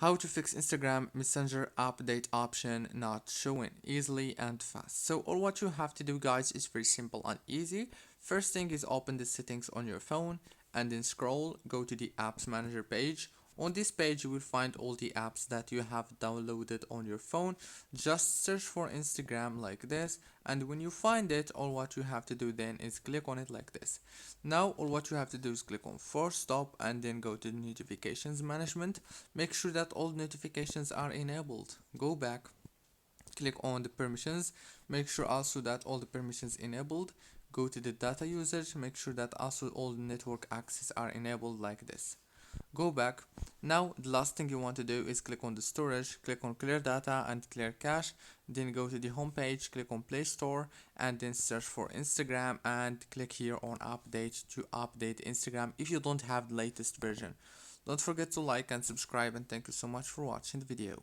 How to fix Instagram Messenger update option not showing easily and fast. So all what you have to do, guys, is very simple and easy. First thing is open the settings on your phone and then scroll, go to the apps manager page. On this page you will find all the apps that you have downloaded on your phone. Just search for Instagram like this, and when you find it, all what you have to do then is click on it like this. Now all what you have to do is click on force stop and then go to notifications management. Make sure that all notifications are enabled. Go back, click on the permissions, make sure also that all the permissions enabled. Go to the data usage, make sure that also all the network access are enabled like this. Go back. Now the last thing you want to do is click on the storage, click on clear data and clear cache, then go to the home page, click on Play Store and then search for Instagram and click here on update to update Instagram if you don't have the latest version. Don't forget to like and subscribe, and thank you so much for watching the video.